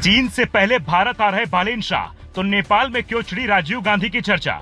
चीन से पहले भारत आ रहे बालेन शाह, तो नेपाल में क्यों छिड़ी राजीव गांधी की चर्चा।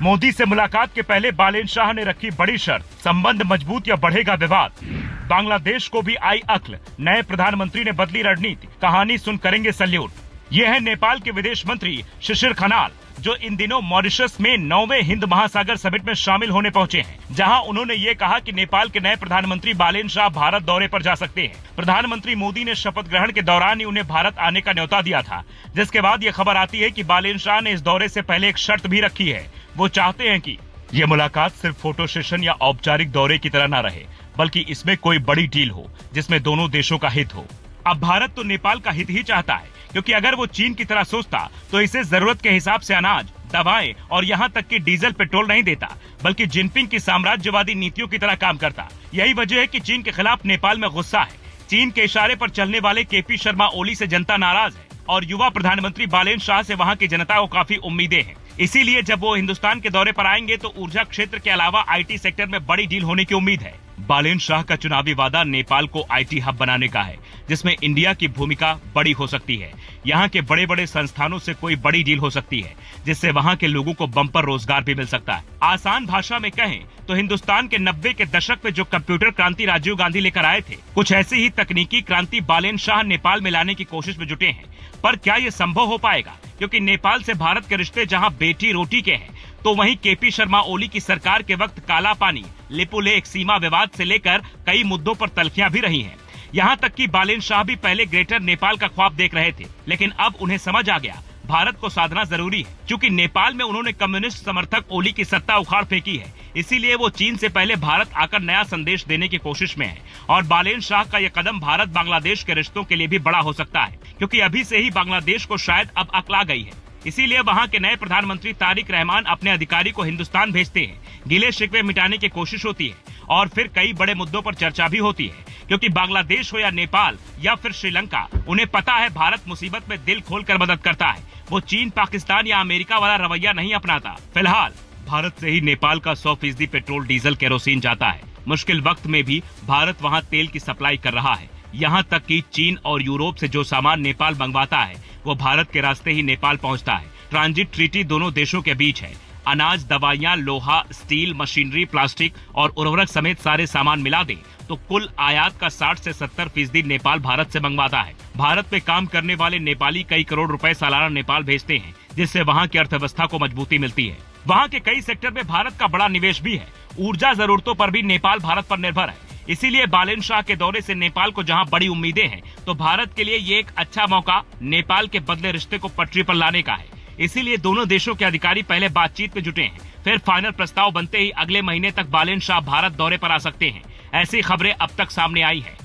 मोदी से मुलाकात के पहले बालेन शाह ने रखी बड़ी शर्त, संबंध मजबूत या बढ़ेगा विवाद। बांग्लादेश को भी आई अक्ल, नए प्रधानमंत्री ने बदली रणनीति, कहानी सुन करेंगे सल्यूट। ये है नेपाल के विदेश मंत्री शिशिर खनाल, जो इन दिनों मॉरिशस में 9वें हिंद महासागर समिट में शामिल होने पहुंचे हैं, जहां उन्होंने ये कहा कि नेपाल के नए प्रधानमंत्री बालेन शाह भारत दौरे पर जा सकते हैं। प्रधानमंत्री मोदी ने शपथ ग्रहण के दौरान ही उन्हें भारत आने का न्योता दिया था, जिसके बाद ये खबर आती है कि बालेन शाह ने इस दौरे से पहले एक शर्त भी रखी है। वो चाहते हैं कि ये मुलाकात सिर्फ फोटो सेशन या औपचारिक दौरे की तरह न रहे, बल्कि इसमें कोई बड़ी डील हो जिसमें दोनों देशों का हित हो। अब भारत तो नेपाल का हित ही चाहता है, क्योंकि अगर वो चीन की तरह सोचता तो इसे जरूरत के हिसाब से अनाज, दवाएं और यहाँ तक कि डीजल पेट्रोल नहीं देता, बल्कि जिनपिंग की साम्राज्यवादी नीतियों की तरह काम करता। यही वजह है कि चीन के खिलाफ नेपाल में गुस्सा है। चीन के इशारे पर चलने वाले केपी शर्मा ओली से जनता नाराज है और युवा प्रधानमंत्री बालेन शाह से वहाँ की जनता को काफी उम्मीदें हैं। इसीलिए जब वो हिंदुस्तान के दौरे पर आएंगे तो ऊर्जा क्षेत्र के अलावा IT सेक्टर में बड़ी डील होने की उम्मीद है। बालेन शाह का चुनावी वादा नेपाल को IT हब बनाने का है, जिसमें इंडिया की भूमिका बड़ी हो सकती है। यहाँ के बड़े बड़े संस्थानों से कोई बड़ी डील हो सकती है, जिससे वहाँ के लोगों को बम्पर रोजगार भी मिल सकता है। आसान भाषा में कहें तो हिंदुस्तान के 90 के दशक में जो कंप्यूटर क्रांति राजीव गांधी लेकर आए थे, कुछ ऐसी ही तकनीकी क्रांति बालेन शाह नेपाल में लाने की कोशिश में जुटे हैं। पर क्या ये संभव हो पाएगा? क्योंकि नेपाल से भारत के रिश्ते जहां बेटी रोटी के हैं, तो वहीं केपी शर्मा ओली की सरकार के वक्त काला पानी, लिपुलेख, सीमा विवाद से लेकर कई मुद्दों पर तल्खियां भी रही हैं। यहां तक कि बालेन शाह भी पहले ग्रेटर नेपाल का ख्वाब देख रहे थे, लेकिन अब उन्हें समझ आ गया भारत को साधना जरूरी है। क्योंकि नेपाल में उन्होंने कम्युनिस्ट समर्थक ओली की सत्ता उखाड़ फेंकी है, इसीलिए वो चीन से पहले भारत आकर नया संदेश देने की कोशिश में है। और बालेन शाह का यह कदम भारत बांग्लादेश के रिश्तों के लिए भी बड़ा हो सकता है, क्योंकि अभी से ही बांग्लादेश को शायद अब अक्ल आ गई है। इसीलिए वहाँ के नए प्रधानमंत्री तारिक रहमान अपने अधिकारी को हिंदुस्तान भेजते हैं। गिले शिकवे मिटाने की कोशिश होती है और फिर कई बड़े मुद्दों पर चर्चा भी होती है, क्योंकि बांग्लादेश हो या नेपाल या फिर श्रीलंका, उन्हें पता है भारत मुसीबत में दिल खोलकर मदद करता है। वो चीन, पाकिस्तान या अमेरिका वाला रवैया नहीं अपनाता। फिलहाल भारत से ही नेपाल का 100% पेट्रोल, डीजल, केरोसिन जाता है। मुश्किल वक्त में भी भारत वहाँ तेल की सप्लाई कर रहा है। यहाँ तक कि चीन और यूरोप से जो सामान नेपाल मंगवाता है, वो भारत के रास्ते ही नेपाल पहुँचता है। ट्रांजिट ट्रीटी दोनों देशों के बीच है। अनाज, दवाइयाँ, लोहा, स्टील, मशीनरी, प्लास्टिक और उर्वरक समेत सारे सामान मिला दें तो कुल आयात का 60 से 70% नेपाल भारत से मंगवाता है। भारत में काम करने वाले नेपाली कई करोड़ रुपए सालाना नेपाल भेजते हैं, जिससे वहाँ की अर्थव्यवस्था को मजबूती मिलती है। वहाँ के कई सेक्टर में भारत का बड़ा निवेश भी है। ऊर्जा जरूरतों पर भी नेपाल भारत पर निर्भर है। इसीलिए बालेन शाह के दौरे से नेपाल को जहां बड़ी उम्मीदें हैं, तो भारत के लिए ये एक अच्छा मौका नेपाल के बदले रिश्ते को पटरी पर लाने का है। इसीलिए दोनों देशों के अधिकारी पहले बातचीत में जुटे हैं, फिर फाइनल प्रस्ताव बनते ही अगले महीने तक बालेन शाह भारत दौरे पर आ सकते हैं। ऐसी खबरें अब तक सामने आई है।